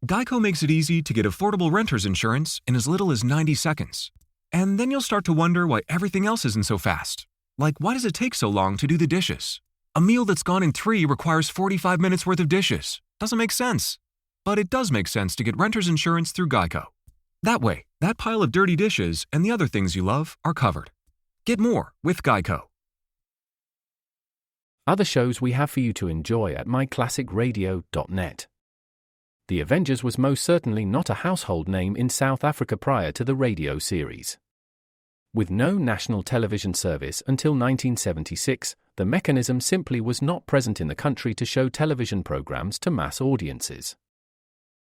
Geico makes it easy to get affordable renter's insurance in as little as 90 seconds. And then you'll start to wonder why everything else isn't so fast. Like, why does it take so long to do the dishes? A meal that's gone in 3 requires 45 minutes worth of dishes. Doesn't make sense. But it does make sense to get renter's insurance through Geico. That way, that pile of dirty dishes and the other things you love are covered. Get more with Geico. Other shows we have for you to enjoy at myclassicradio.net. The Avengers was most certainly not a household name in South Africa prior to the radio series. With no national television service until 1976, the mechanism simply was not present in the country to show television programs to mass audiences.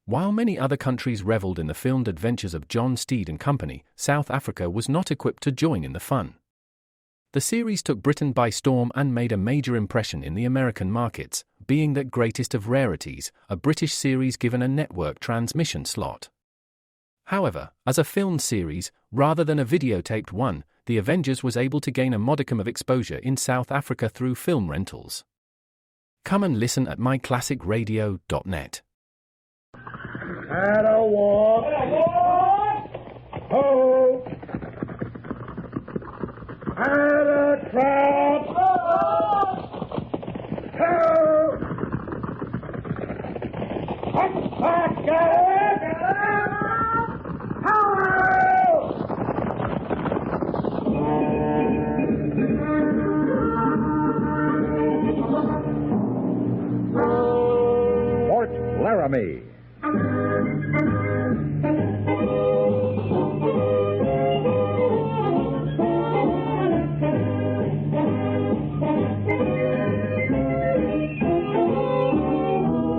While many other countries reveled in the filmed adventures of John Steed and company, South Africa was not equipped to join in the fun. The series took Britain by storm and made a major impression in the American markets, being that greatest of rarities, a British series given a network transmission slot. However, as a filmed series, rather than a videotaped one, The Avengers was able to gain a modicum of exposure in South Africa through film rentals. Come and listen at myclassicradio.net. At a walk. Ho! At a trot. Ho! Hot, Fort Laramie.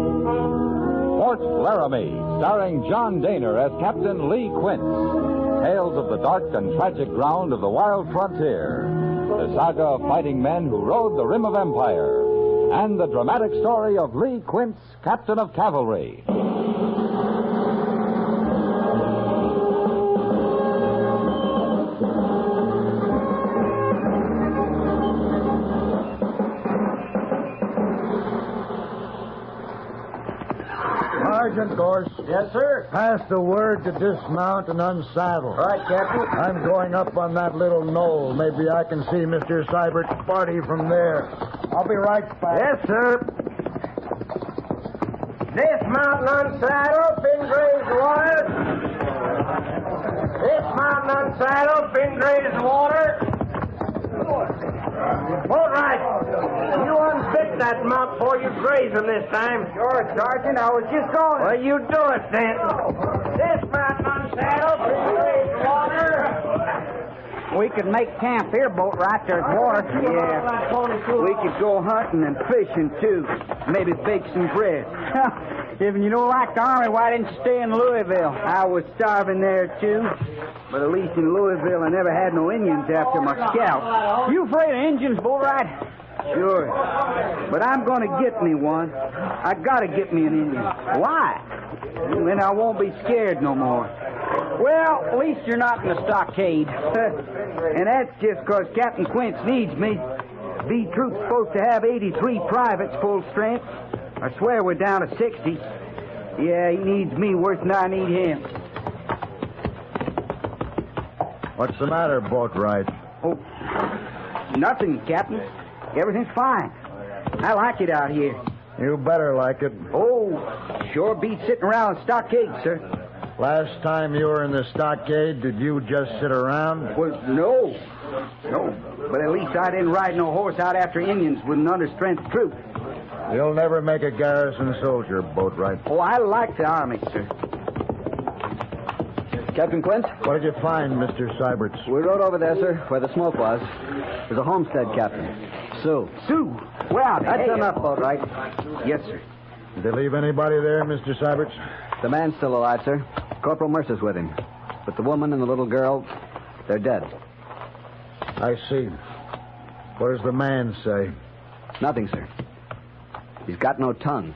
Fort Laramie, starring John Daner as Captain Lee Quince. Tales of the dark and tragic ground of the wild frontier. The saga of fighting men who rode the rim of empire. And the dramatic story of Lee Quince, Captain of Cavalry. Sergeant Gorse. Yes, sir. Pass the word to dismount and unsaddle. All right, Captain. I'm going up on that little knoll. Maybe I can see Mr. Seibert's party from there. I'll be right back. Yes, sir. Dismount and unsaddle, fin graze water. Dismount and unsaddle, fin graze water. All right. You unfit that mount before you graze him this time. Sure, Sergeant. I was just going. Well, you do it then. Dismount and unsaddle, fin graze water. We could make camp here, boat right. There's water. Yeah. We could go hunting and fishing, too. Maybe bake some bread. If you don't like the Army, why didn't you stay in Louisville? I was starving there, too. But at least in Louisville, I never had no Indians after my scalp. You afraid of Indians, Bullright? Sure. But I'm going to get me one. I got to get me an Indian. Why? Then I won't be scared no more. Well, at least you're not in the stockade. And that's just because Captain Quince needs me. B Troop's supposed to have 83 privates full strength. I swear we're down to 60. Yeah, he needs me worse than I need him. What's the matter, Boatwright? Oh, nothing, Captain. Everything's fine. I like it out here. You better like it. Oh, sure beats sitting around a stockade, sir. Last time you were in the stockade, did you just sit around? Well, no. No, but at least I didn't ride no horse out after Indians with an understrength troop. You'll never make a garrison soldier, Boatwright. Oh, I like the Army, sir. Captain Quince? What did you find, Mr. Seiberts? We rode over there, sir, where the smoke was. There's a homestead, Captain. Sue. Sue? Well, That's enough, Boatwright. Yes, sir. Did they leave anybody there, Mr. Seiberts? The man's still alive, sir. Corporal Mercer's with him. But the woman and the little girl, they're dead. I see. What does the man say? Nothing, sir. He's got no tongue.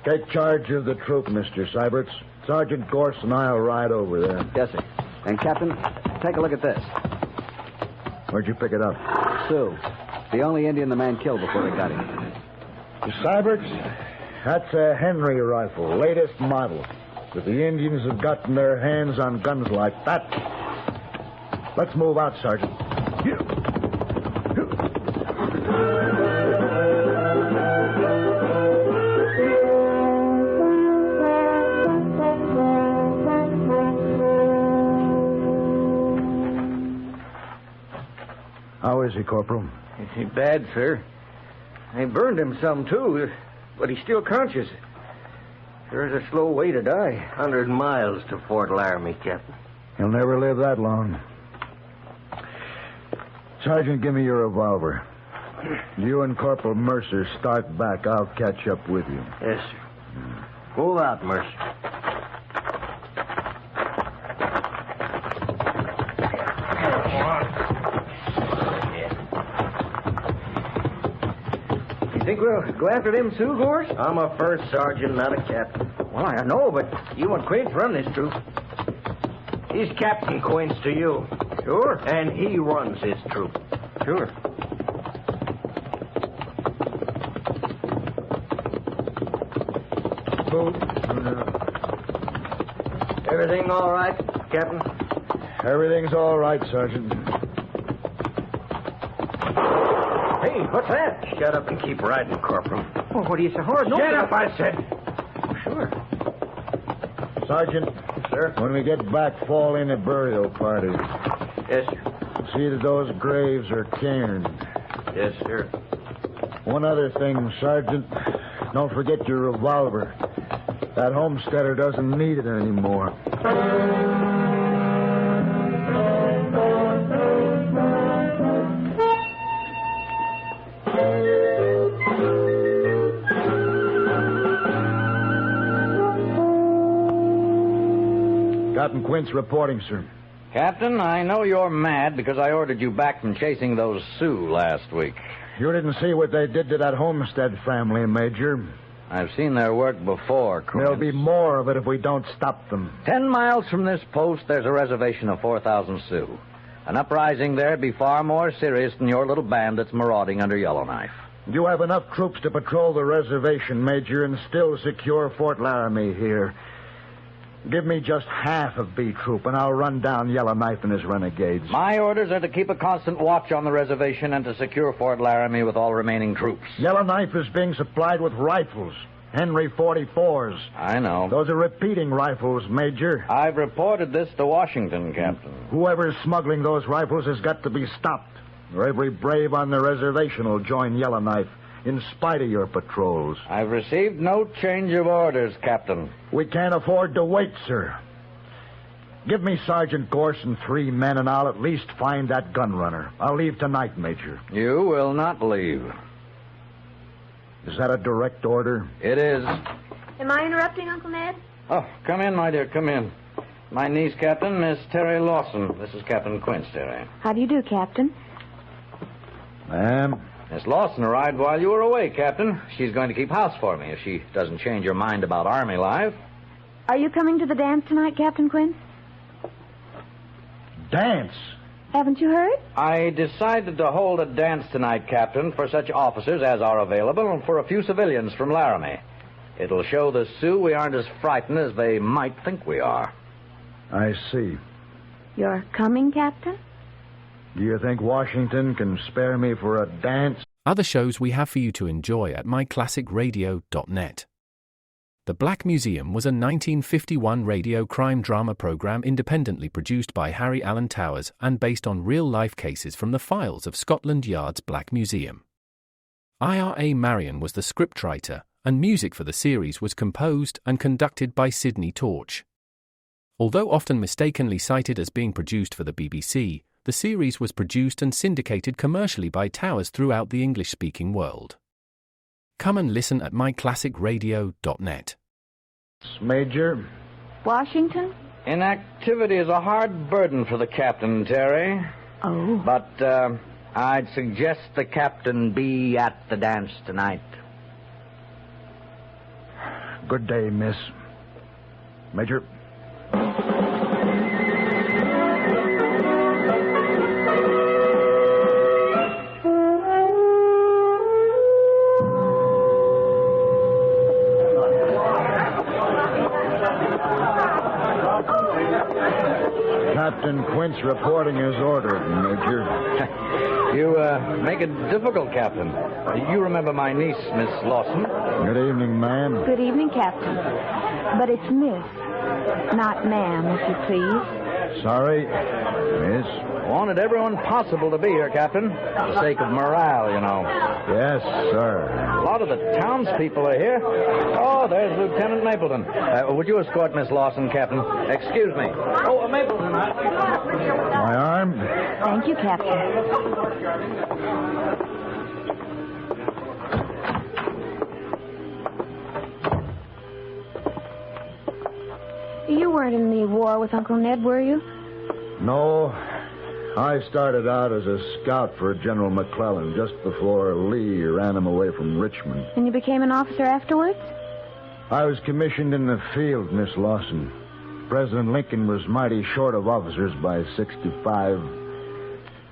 Take charge of the troop, Mr. Seiberts. Sergeant Gorse and I'll ride over there. Yes, sir. And, Captain, take a look at this. Where'd you pick it up? Sue. The only Indian the man killed before they got him. Mr. Seiberts, That's a Henry rifle, latest model. If the Indians have gotten their hands on guns like that. Let's move out, Sergeant. How is he, Corporal? Ain't bad, sir. They burned him some, too, but he's still conscious. Sure is a slow way to die. 100 miles to Fort Laramie, Captain. He'll never live that long. Sergeant, give me your revolver. You and Corporal Mercer start back. I'll catch up with you. Yes, sir. Move out, Mercer. Think we'll go after them Sioux, Gorse? I'm a first sergeant, not a captain. Well, I know, but you and Quince run this troop. He's Captain Quince to you. Sure. And he runs his troop. Sure. Everything all right, Captain? Everything's all right, Sergeant. Hey, what's that? Shut up and keep riding, Corporal. Oh, what do you say? Horse? Shut up, I said. Sure. Sergeant. Sir? When we get back, fall in a burial party. Yes, sir. See that those graves are cairned. Yes, sir. One other thing, Sergeant. Don't forget your revolver. That homesteader doesn't need it anymore. Captain Quince reporting, sir. Captain, I know you're mad because I ordered you back from chasing those Sioux last week. You didn't see what they did to that Homestead family, Major. I've seen their work before, Quince. There'll be more of it if we don't stop them. 10 miles from this post, there's a reservation of 4,000 Sioux. An uprising there'd be far more serious than your little band that's marauding under Yellowknife. You have enough troops to patrol the reservation, Major, and still secure Fort Laramie here. Give me just half of B Troop, and I'll run down Yellowknife and his renegades. My orders are to keep a constant watch on the reservation and to secure Fort Laramie with all remaining troops. Yellowknife is being supplied with rifles, Henry 44s. I know. Those are repeating rifles, Major. I've reported this to Washington, Captain. Whoever's smuggling those rifles has got to be stopped, or every brave on the reservation will join Yellowknife, in spite of your patrols. I've received no change of orders, Captain. We can't afford to wait, sir. Give me Sergeant Gorse and 3 men, and I'll at least find that gun runner. I'll leave tonight, Major. You will not leave. Is that a direct order? It is. Am I interrupting, Uncle Ned? Oh, come in, my dear, come in. My niece, Captain, Miss Terry Lawson. This is Captain Quince, Terry. How do you do, Captain? Ma'am? Miss Lawson arrived while you were away, Captain. She's going to keep house for me if she doesn't change her mind about Army life. Are you coming to the dance tonight, Captain Quinn? Dance? Haven't you heard? I decided to hold a dance tonight, Captain, for such officers as are available and for a few civilians from Laramie. It'll show the Sioux we aren't as frightened as they might think we are. I see. You're coming, Captain? Do you think Washington can spare me for a dance? Other shows we have for you to enjoy at myclassicradio.net. The Black Museum was a 1951 radio crime drama program independently produced by Harry Alan Towers and based on real-life cases from the files of Scotland Yard's Black Museum. IRA Marion was the scriptwriter, and music for the series was composed and conducted by Sidney Torch. Although often mistakenly cited as being produced for the BBC, the series was produced and syndicated commercially by Towers throughout the English-speaking world. Come and listen at myclassicradio.net. Major? Washington? Inactivity is a hard burden for the captain, Terry. Oh. But I'd suggest the captain be at the dance tonight. Good day, miss. Major? Captain Quince reporting as ordered, Major. You make it difficult, Captain. You remember my niece, Miss Lawson. Good evening, ma'am. Good evening, Captain. But it's Miss, not ma'am, if you please. Sorry, Miss. Wanted everyone possible to be here, Captain. For the sake of morale, you know. Yes, sir. A lot of the townspeople are here. Oh, there's Lieutenant Mapleton. Would you escort Miss Lawson, Captain? Excuse me. Oh, Mapleton. My arm? Thank you, Captain. You weren't in the war with Uncle Ned, were you? No. I started out as a scout for General McClellan just before Lee ran him away from Richmond. And you became an officer afterwards? I was commissioned in the field, Miss Lawson. President Lincoln was mighty short of officers by 65.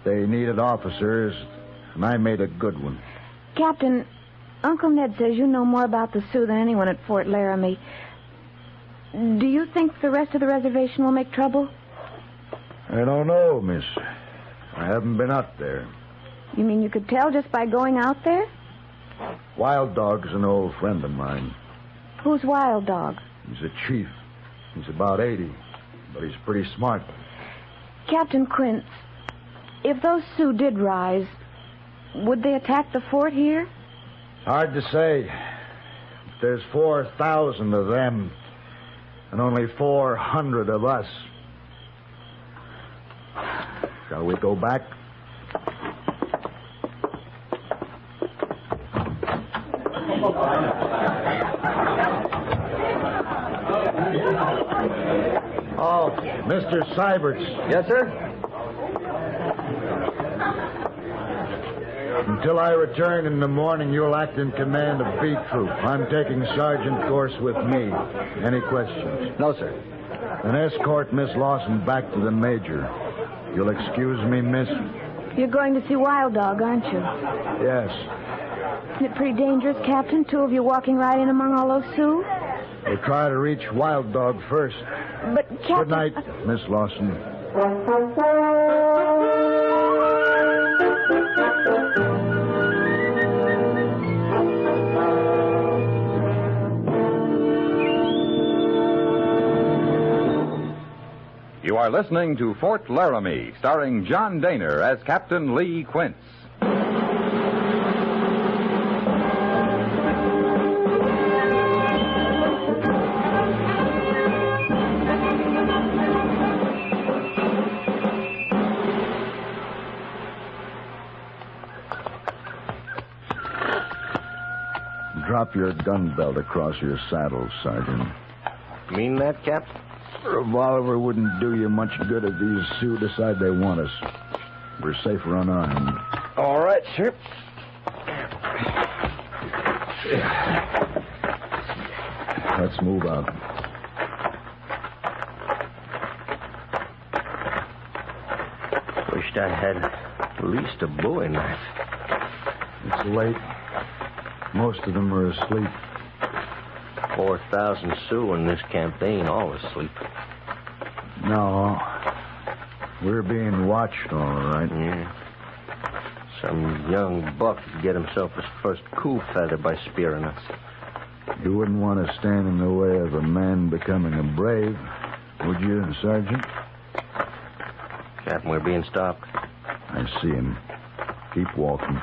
They needed officers, and I made a good one. Captain, Uncle Ned says you know more about the Sioux than anyone at Fort Laramie. Do you think the rest of the reservation will make trouble? I don't know, miss. I haven't been out there. You mean you could tell just by going out there? Wild Dog's an old friend of mine. Who's Wild Dog? He's a chief. He's about 80, but he's pretty smart. Captain Quince, if those Sioux did rise, would they attack the fort here? Hard to say. There's 4,000 of them, and only 400 of us. Shall we go back? Oh, Mr. Syberts. Yes, sir? Until I return in the morning, you'll act in command of B Troop. I'm taking sergeant course with me. Any questions? No, sir. Then escort Miss Lawson back to the major. You'll excuse me, miss? You're going to see Wild Dog, aren't you? Yes. Isn't it pretty dangerous, Captain? Two of you walking right in among all those Sioux? We'll try to reach Wild Dog first. But, Captain... Good night, Miss Lawson. You are listening to Fort Laramie, starring John Daner as Captain Lee Quince. Drop your gun belt across your saddle, Sergeant. Mean that, Cap? A revolver wouldn't do you much good if these Sioux decide they want us. We're safer unarmed. All right, sir. Let's move out. Wished I had at least a bowie knife. It's late. Most of them are asleep. 4,000 Sioux in this camp. They ain't all asleep. No. We're being watched, all right. Yeah. Some young buck could get himself his first cool feather by spearing us. You wouldn't want to stand in the way of a man becoming a brave, would you, Sergeant? Captain, we're being stopped. I see him. Keep walking.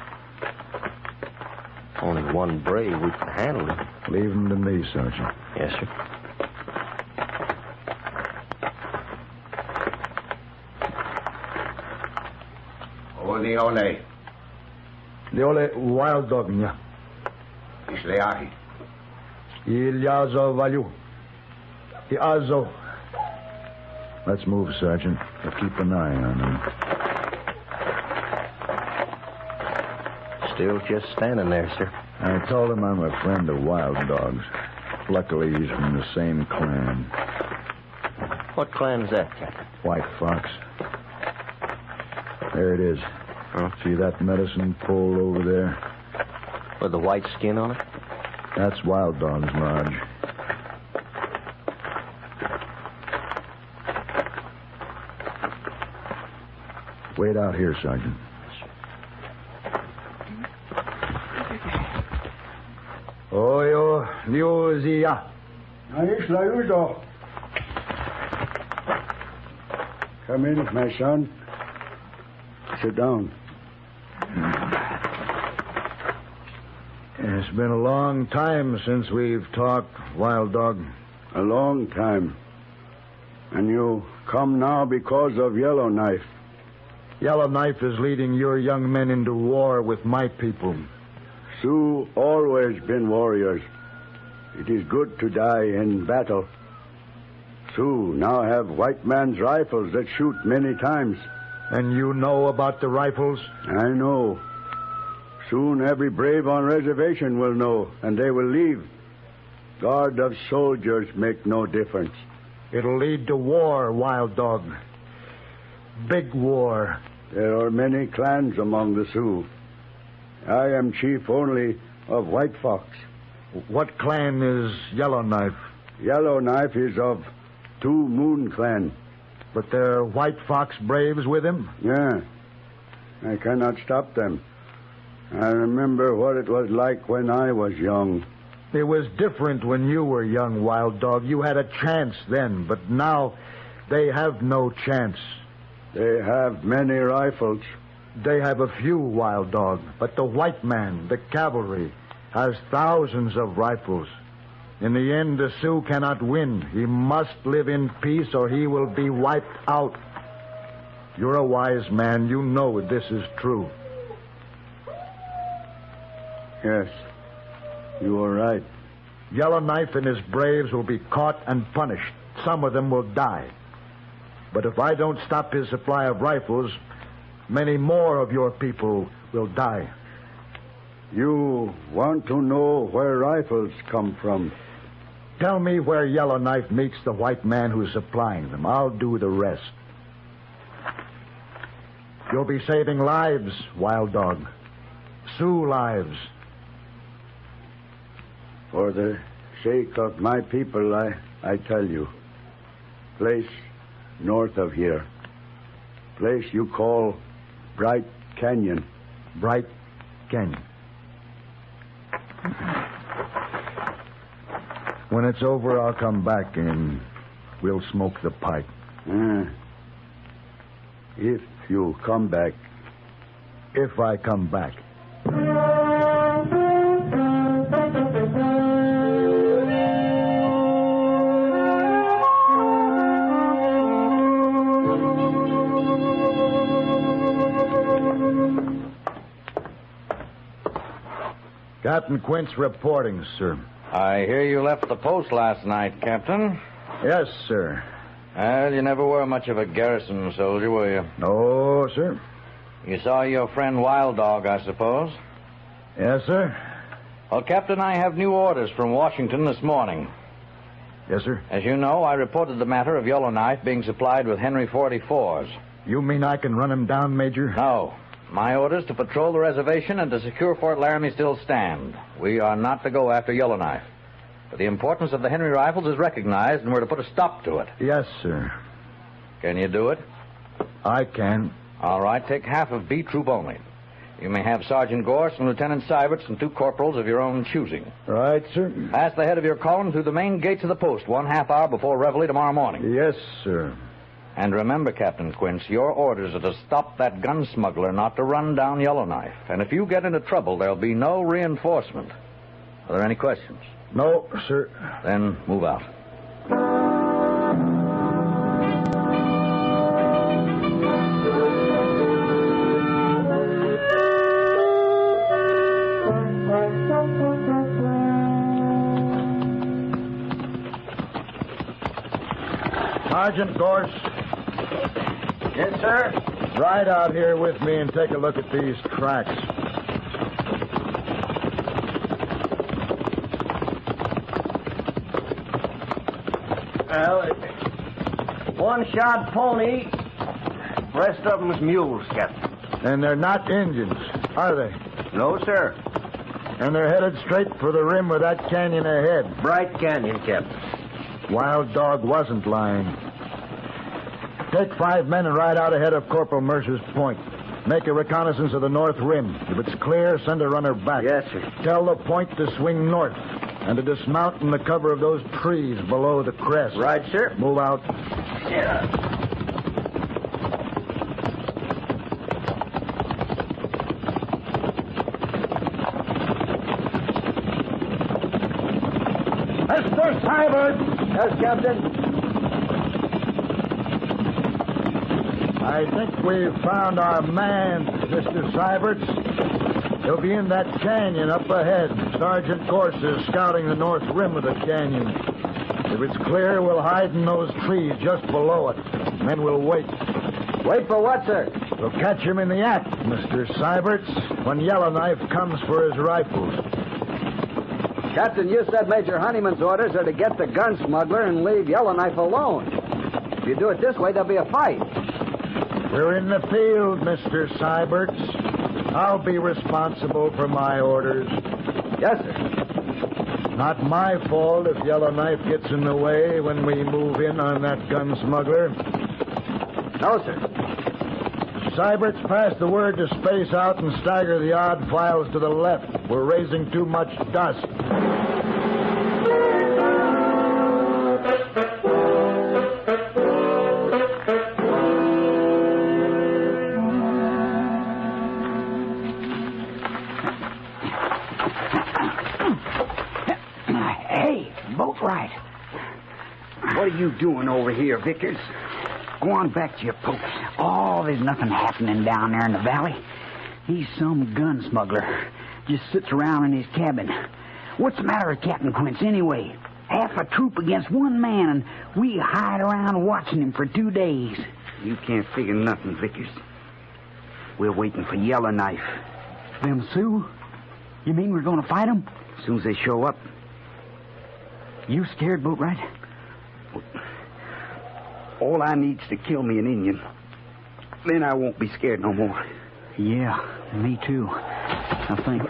Only one brave. We can handle him. Leave him to me, Sergeant. Yes, sir. The ole Wild Dog, yeah. Ilyazo Valю. Iazo. Let's move, Sergeant. We'll keep an eye on him. Still just standing there, sir. I told him I'm a friend of Wild Dog's. Luckily, he's from the same clan. What clan is that, Captain? White Fox. There it is. Huh? See that medicine pole over there? With the white skin on it? That's Wild Dog's lodge. Wait out here, Sergeant. Oyo, Liuzia. Come in, my son. Sit down. It's been a long time since we've talked, Wild Dog. A long time. And you come now because of Yellowknife. Yellowknife is leading your young men into war with my people. Sioux always been warriors. It is good to die in battle. Sioux now have white man's rifles that shoot many times. And you know about the rifles? I know. Soon every brave on reservation will know, and they will leave. Guard of soldiers make no difference. It'll lead to war, Wild Dog. Big war. There are many clans among the Sioux. I am chief only of White Fox. What clan is Yellowknife? Yellowknife is of Two Moon Clan. But there are White Fox braves with him? Yeah. I cannot stop them. I remember what it was like when I was young. It was different when you were young, Wild Dog. You had a chance then, but now they have no chance. They have many rifles. They have a few, Wild Dog, but the white man, the cavalry, has thousands of rifles. In the end, the Sioux cannot win. He must live in peace or he will be wiped out. You're a wise man. You know this is true. Yes, you are right. Yellowknife and his braves will be caught and punished. Some of them will die. But if I don't stop his supply of rifles, many more of your people will die. You want to know where rifles come from? Tell me where Yellowknife meets the white man who's supplying them. I'll do the rest. You'll be saving lives, Wild Dog. Sioux lives. For the sake of my people, I tell you. Place north of here. Place you call Bright Canyon. Bright Canyon. When it's over, I'll come back and we'll smoke the pipe. If you come back. If I come back. Captain Quince reporting, sir. I hear you left the post last night, Captain. Yes, sir. Well, you never were much of a garrison soldier, were you? No, sir. You saw your friend Wild Dog, I suppose? Yes, sir. Well, Captain, I have new orders from Washington this morning. Yes, sir. As you know, I reported the matter of Yellowknife being supplied with Henry 44s. You mean I can run him down, Major? No. My orders to patrol the reservation and to secure Fort Laramie still stand. We are not to go after Yellowknife. But the importance of the Henry rifles is recognized, and we're to put a stop to it. Yes, sir. Can you do it? I can. All right, take half of B Troop only. You may have Sergeant Gorse and Lieutenant Syberts and 2 corporals of your own choosing. Right, sir. Pass the head of your column through the main gates of the post 1/2 hour before reveille tomorrow morning. Yes, sir. And remember, Captain Quince, your orders are to stop that gun smuggler, not to run down Yellowknife. And if you get into trouble, there'll be no reinforcement. Are there any questions? No, sir. Then move out. Sergeant Gorse. Yes, sir? Ride out here with me and take a look at these tracks. Well, one-shod pony. Rest of them's mules, Captain. And they're not Indians, are they? No, sir. And they're headed straight for the rim of that canyon ahead. Bright Canyon, Captain. Wild Dog wasn't lying. Take 5 men and ride out ahead of Corporal Mercer's point. Make a reconnaissance of the north rim. If it's clear, send a runner back. Yes, sir. Tell the point to swing north and to dismount in the cover of those trees below the crest. Right, sir. Move out. Yeah. Mr. Sybert! Yes, Captain. I think we've found our man, Mr. Syberts. He'll be in that canyon up ahead. Sergeant Gorse is scouting the north rim of the canyon. If it's clear, we'll hide in those trees just below it. And then we'll wait. Wait for what, sir? We'll catch him in the act, Mr. Syberts, when Yellowknife comes for his rifles. Captain, you said Major Honeyman's orders are to get the gun smuggler and leave Yellowknife alone. If you do it this way, there'll be a fight. We're in the field, Mr. Syberts. I'll be responsible for my orders. Yes, sir. Not my fault if Yellowknife gets in the way when we move in on that gun smuggler. No, sir. Syberts, pass the word to space out and stagger the odd files to the left. We're raising too much dust. What are you doing over here, Vickers? Go on back to your post. Oh, there's nothing happening down there in the valley. He's some gun smuggler. Just sits around in his cabin. What's the matter with Captain Quince, anyway? Half a troop against one man, and we hide around watching him for 2 days. You can't figure nothing, Vickers. We're waiting for Yellowknife. Them Sioux? You mean we're going to fight them? As soon as they show up. You scared, Boatwright? All I need's to kill me an Indian. Then I won't be scared no more. Yeah, me too, I think.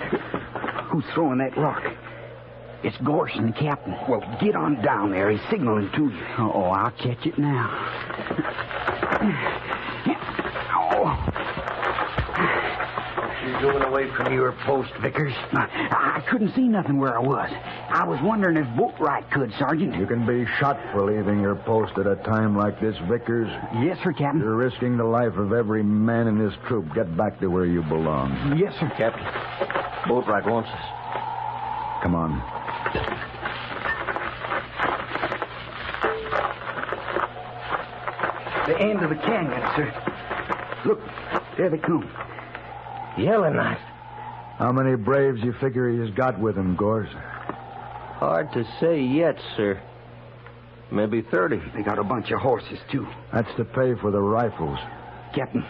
Who's throwing that rock? It's Gorse and the captain. Well, get on down there. He's signaling to you. Oh, I'll catch it now. Oh. You doing away from your post, Vickers? I couldn't see nothing where I was. I was wondering if Boatwright could, Sergeant. You can be shot for leaving your post at a time like this, Vickers. Yes, sir, Captain. You're risking the life of every man in this troop. Get back to where you belong. Yes, sir. Captain, Boatwright wants us. Come on. The end of the canyon, sir. Look, there they come. Yellowknife. How many braves you figure he's got with him, Gorse? Hard to say yet, sir. Maybe 30. They got a bunch of horses, too. That's to pay for the rifles. Captain,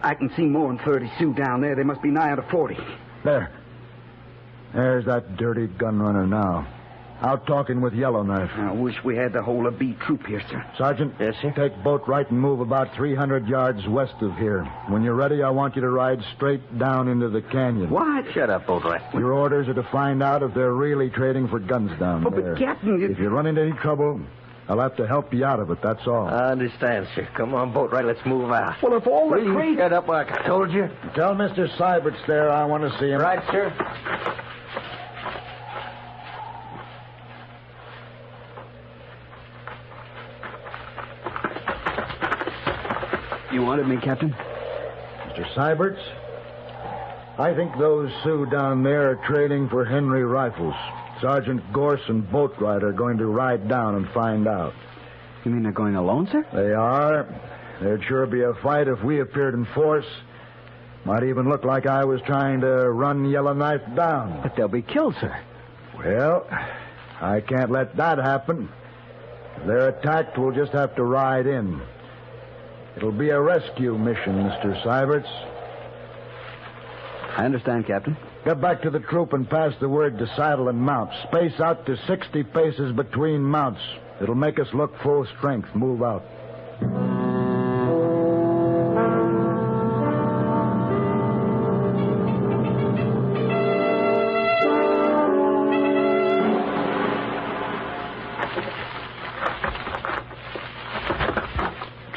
I can see more than 30 Sioux down there. They must be nigh to 40. There. There's that dirty gun runner now. Out talking with Yellowknife. I wish we had the whole of B troop here, sir. Sergeant, yes, sir? Take Boatwright and move about 300 yards west of here. When you're ready, I want you to ride straight down into the canyon. What? Shut up, Boatwright. Your orders are to find out if they're really trading for guns down there. But, Captain... If you run into any trouble, I'll have to help you out of it, that's all. I understand, sir. Come on, Boatwright, let's move out. Well, if all the Will you shut up like I told you? Tell Mr. Syberts there I want to see him. Right, sir. You wanted me, Captain? Mr. Syberts, I think those Sioux down there are trading for Henry rifles. Sergeant Gorse and Boatwright are going to ride down and find out. You mean they're going alone, sir? They are. There'd sure be a fight if we appeared in force. Might even look like I was trying to run Yellowknife down. But they'll be killed, sir. Well, I can't let that happen. If they're attacked, we'll just have to ride in. It'll be a rescue mission, Mr. Syberts. I understand, Captain. Get back to the troop and pass the word to saddle and mount. Space out to 60 paces between mounts. It'll make us look full strength. Move out.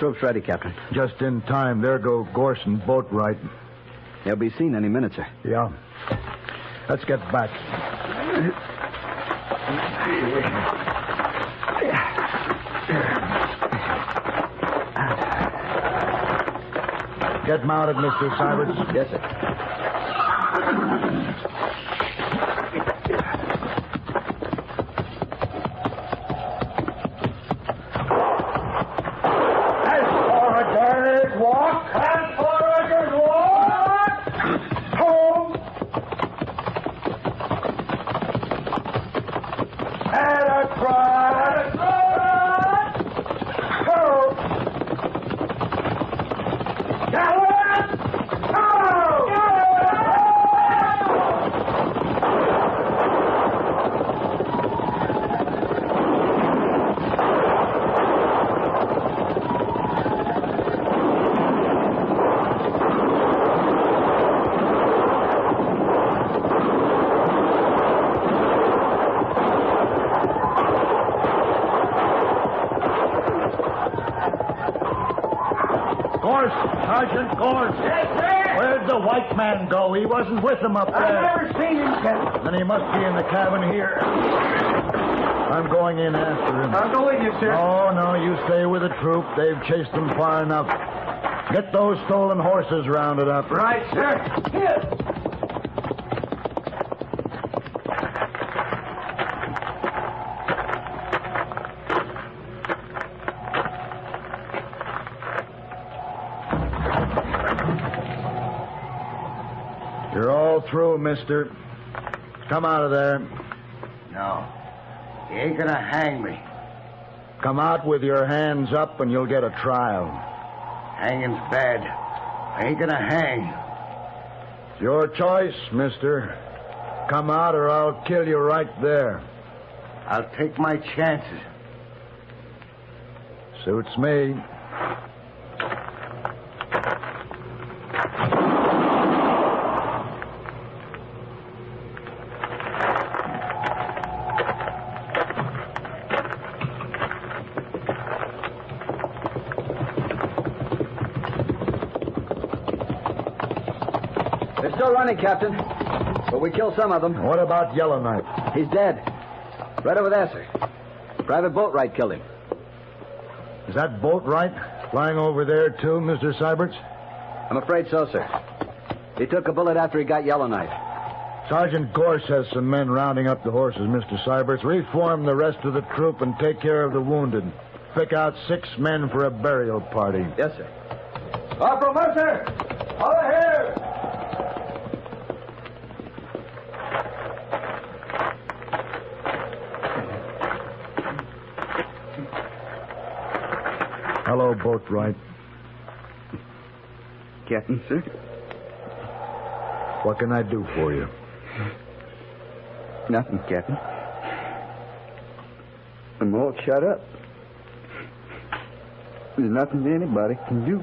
troops ready, Captain. Just in time. There go Gorse and Boatwright. They'll be seen any minute, sir. Yeah. Let's get back. Get mounted, Mr. Syberts. Yes, sir. As forward, walk. As forward, walk. Home. And a trot. Home. Gallop. Home. Gorse, Sergeant Gorse. Yes, sir. Where'd the white man go? He wasn't with them up there. I've never seen him, Captain. Then he must be in the cabin here. I'm going in after him. I'll go with you, sir. No, you stay with the troop. They've chased them far enough. Get those stolen horses rounded up. Right, sir. Here. You're all through, mister. Come out of there. No. He ain't gonna hang me. Come out with your hands up and you'll get a trial. Hanging's bad. I ain't gonna hang. It's your choice, mister. Come out or I'll kill you right there. I'll take my chances. Suits me. They're still running, Captain. But we killed some of them. What about Yellowknife? He's dead. Right over there, sir. Private Boatwright killed him. Is that Boatwright flying over there, too, Mr. Syberts? I'm afraid so, sir. He took a bullet after he got Yellowknife. Sergeant Gorse has some men rounding up the horses, Mr. Syberts. Reform the rest of the troop and take care of the wounded. Pick out 6 men for a burial party. Yes, sir. Corporal Mercer! Over here! Hello, Boatwright. Captain, sir? What can I do for you? Nothing, Captain. I'm all shut up. There's nothing anybody can do.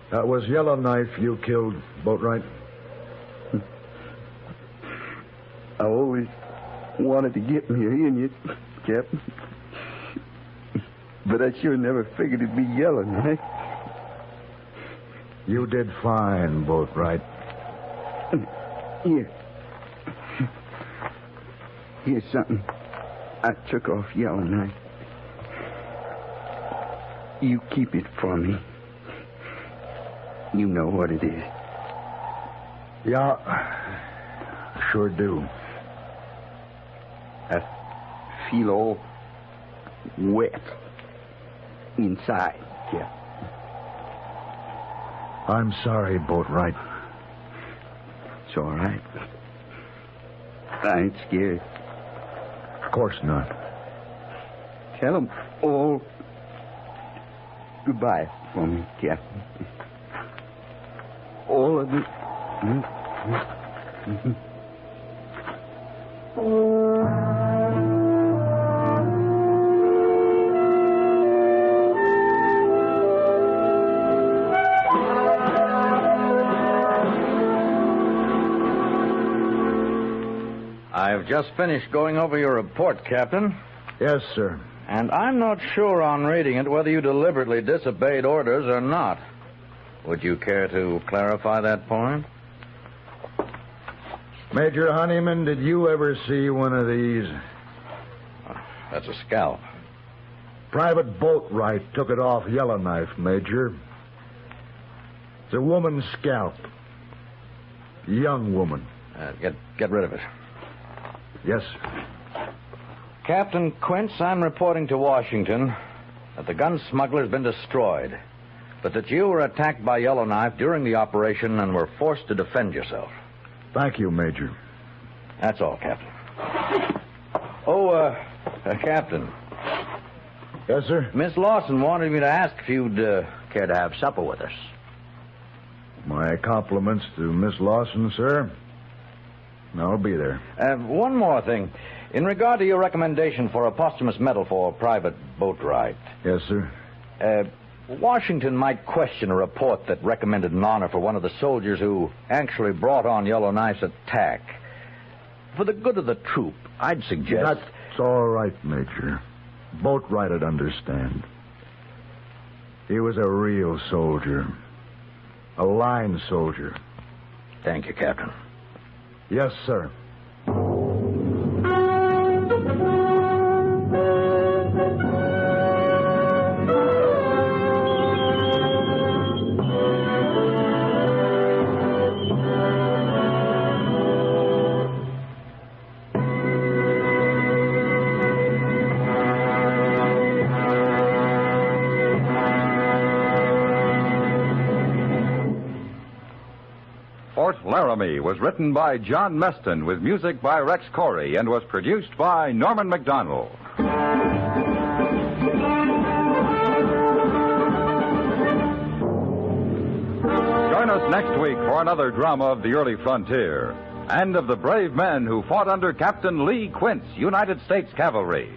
That was Yellowknife you killed, Boatwright. I always wanted to get me in you, Captain. But I sure never figured it'd be Yellowknife. You did fine, Boatwright. Here. Here's something I took off Yellowknife. You keep it for me. You know what it is. Yeah, sure do. I feel all wet inside, Captain. I'm sorry, Boatwright. It's all right. I ain't scared. Of course not. Tell them all goodbye for me, Captain. All of it. I've just finished going over your report, Captain. Yes, sir. And I'm not sure on reading it whether you deliberately disobeyed orders or not. Would you care to clarify that point? Major Honeyman, did you ever see one of these? That's a scalp. Private Boatwright took it off Yellowknife, Major. It's a woman's scalp. Young woman. Get rid of it. Yes, sir. Captain Quince, I'm reporting to Washington that the gun smuggler's been destroyed, but that you were attacked by Yellowknife during the operation and were forced to defend yourself. Thank you, Major. That's all, Captain. Oh, Captain. Yes, sir? Miss Lawson wanted me to ask if you'd care to have supper with us. My compliments to Miss Lawson, sir. I'll be there. One more thing. In regard to your recommendation for a posthumous medal for Private Boatwright. Yes, sir? Washington might question a report that recommended an honor for one of the soldiers who actually brought on Yellowknife's attack. For the good of the troop, I'd suggest... That's all right, Major. Boatwright would understand. He was a real soldier. A line soldier. Thank you, Captain. Yes, sir. Fort Laramie was written by John Meston with music by Rex Corey and was produced by Norman McDonald. Join us next week for another drama of the early frontier and of the brave men who fought under Captain Lee Quince, United States Cavalry.